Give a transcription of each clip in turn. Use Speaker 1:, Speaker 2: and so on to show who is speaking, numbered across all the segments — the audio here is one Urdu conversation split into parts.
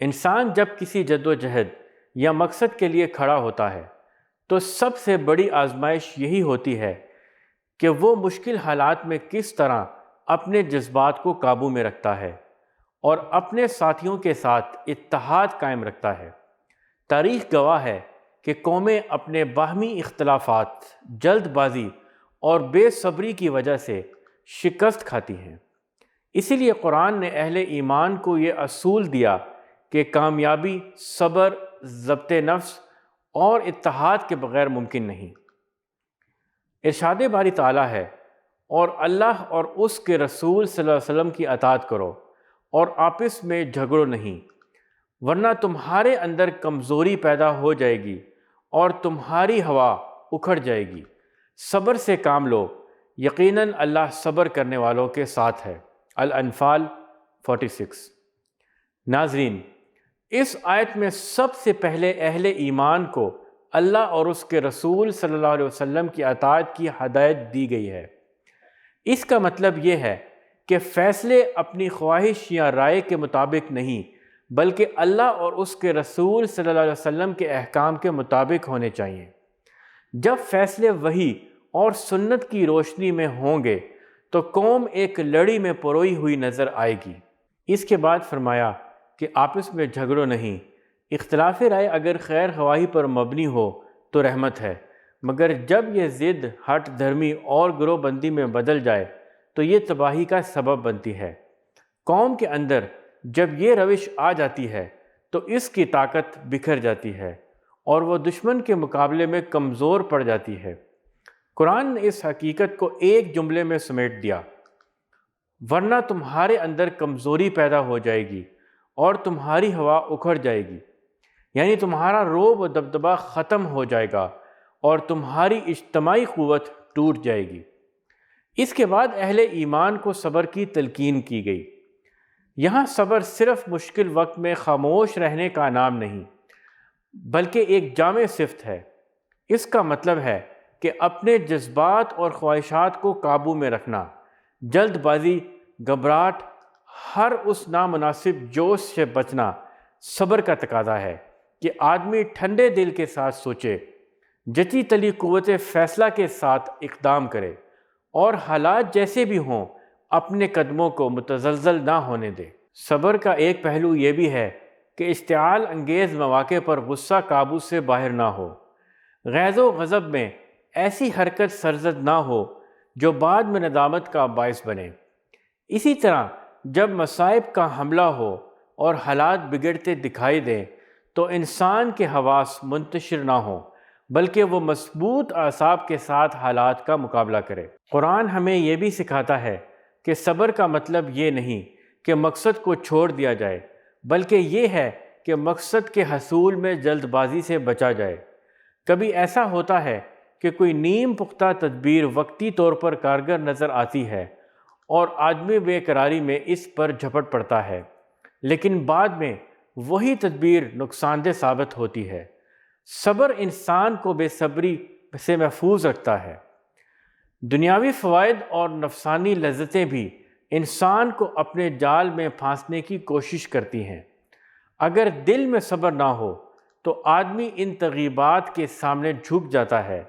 Speaker 1: انسان جب کسی جد و جہد یا مقصد کے لیے کھڑا ہوتا ہے تو سب سے بڑی آزمائش یہی ہوتی ہے کہ وہ مشکل حالات میں کس طرح اپنے جذبات کو قابو میں رکھتا ہے اور اپنے ساتھیوں کے ساتھ اتحاد قائم رکھتا ہے۔ تاریخ گواہ ہے کہ قومیں اپنے باہمی اختلافات، جلد بازی اور بے صبری کی وجہ سے شکست کھاتی ہیں۔ اسی لیے قرآن نے اہل ایمان کو یہ اصول دیا کہ کامیابی صبر، ضبط نفس اور اتحاد کے بغیر ممکن نہیں۔ ارشاد باری تعالیٰ ہے، اور اللہ اور اس کے رسول صلی اللہ علیہ وسلم کی اطاعت کرو اور آپس میں جھگڑو نہیں، ورنہ تمہارے اندر کمزوری پیدا ہو جائے گی اور تمہاری ہوا اکھڑ جائے گی۔ صبر سے کام لو، یقیناً اللہ صبر کرنے والوں کے ساتھ ہے۔ الانفال 46۔ ناظرین، اس آیت میں سب سے پہلے اہل ایمان کو اللہ اور اس کے رسول صلی اللہ علیہ وسلم کی اطاعت کی ہدایت دی گئی ہے۔ اس کا مطلب یہ ہے کہ فیصلے اپنی خواہش یا رائے کے مطابق نہیں، بلکہ اللہ اور اس کے رسول صلی اللہ علیہ وسلم کے احکام کے مطابق ہونے چاہیے۔ جب فیصلے وحی اور سنت کی روشنی میں ہوں گے تو قوم ایک لڑی میں پروئی ہوئی نظر آئے گی۔ اس کے بعد فرمایا کہ آپس میں جھگڑو نہیں۔ اختلاف رائے اگر خیر خواہی پر مبنی ہو تو رحمت ہے، مگر جب یہ ضد، ہٹ دھرمی اور گروہ بندی میں بدل جائے تو یہ تباہی کا سبب بنتی ہے۔ قوم کے اندر جب یہ روش آ جاتی ہے تو اس کی طاقت بکھر جاتی ہے اور وہ دشمن کے مقابلے میں کمزور پڑ جاتی ہے۔ قرآن نے اس حقیقت کو ایک جملے میں سمیٹ دیا، ورنہ تمہارے اندر کمزوری پیدا ہو جائے گی اور تمہاری ہوا اکھڑ جائے گی، یعنی تمہارا رعب و دبدبہ ختم ہو جائے گا اور تمہاری اجتماعی قوت ٹوٹ جائے گی۔ اس کے بعد اہل ایمان کو صبر کی تلقین کی گئی۔ یہاں صبر صرف مشکل وقت میں خاموش رہنے کا نام نہیں، بلکہ ایک جامع صفت ہے۔ اس کا مطلب ہے کہ اپنے جذبات اور خواہشات کو قابو میں رکھنا، جلد بازی، گھبراہٹ، ہر اس نامناسب جوش سے بچنا صبر کا تقاضا ہے کہ آدمی ٹھنڈے دل کے ساتھ سوچے، جچی تلی قوت فیصلہ کے ساتھ اقدام کرے اور حالات جیسے بھی ہوں اپنے قدموں کو متزلزل نہ ہونے دے۔ صبر کا ایک پہلو یہ بھی ہے کہ اشتعال انگیز مواقع پر غصہ قابو سے باہر نہ ہو، غیظ و غضب میں ایسی حرکت سرزد نہ ہو جو بعد میں ندامت کا باعث بنے۔ اسی طرح جب مصائب کا حملہ ہو اور حالات بگڑتے دکھائی دیں تو انسان کے حواس منتشر نہ ہوں، بلکہ وہ مضبوط اعصاب کے ساتھ حالات کا مقابلہ کرے۔ قرآن ہمیں یہ بھی سکھاتا ہے کہ صبر کا مطلب یہ نہیں کہ مقصد کو چھوڑ دیا جائے، بلکہ یہ ہے کہ مقصد کے حصول میں جلد بازی سے بچا جائے۔ کبھی ایسا ہوتا ہے کہ کوئی نیم پختہ تدبیر وقتی طور پر کارگر نظر آتی ہے اور آدمی بے قراری میں اس پر جھپٹ پڑتا ہے، لیکن بعد میں وہی تدبیر نقصان دہ ثابت ہوتی ہے۔ صبر انسان کو بے صبری سے محفوظ رکھتا ہے۔ دنیاوی فوائد اور نفسانی لذتیں بھی انسان کو اپنے جال میں پھانسنے کی کوشش کرتی ہیں۔ اگر دل میں صبر نہ ہو تو آدمی ان ترغیبات کے سامنے جھک جاتا ہے۔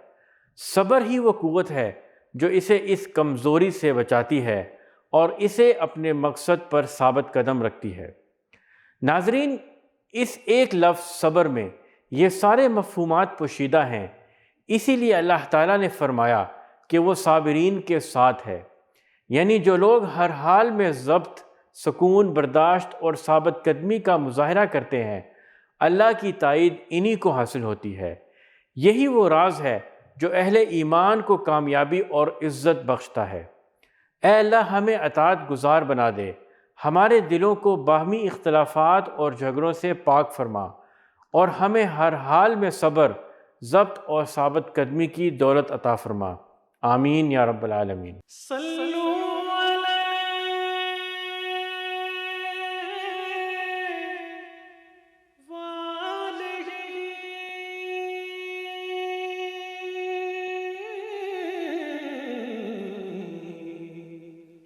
Speaker 1: صبر ہی وہ قوت ہے جو اسے اس کمزوری سے بچاتی ہے اور اسے اپنے مقصد پر ثابت قدم رکھتی ہے۔ ناظرین، اس ایک لفظ صبر میں یہ سارے مفہومات پوشیدہ ہیں، اسی لیے اللہ تعالیٰ نے فرمایا کہ وہ صابرین کے ساتھ ہے، یعنی جو لوگ ہر حال میں ضبط، سکون، برداشت اور ثابت قدمی کا مظاہرہ کرتے ہیں، اللہ کی تائید انہی کو حاصل ہوتی ہے۔ یہی وہ راز ہے جو اہل ایمان کو کامیابی اور عزت بخشتا ہے۔ اے اللہ ہمیں اطاعت گزار بنا دے، ہمارے دلوں کو باہمی اختلافات اور جھگڑوں سے پاک فرما اور ہمیں ہر حال میں صبر، ضبط اور ثابت قدمی کی دولت عطا فرما۔ آمین یا رب العالمین۔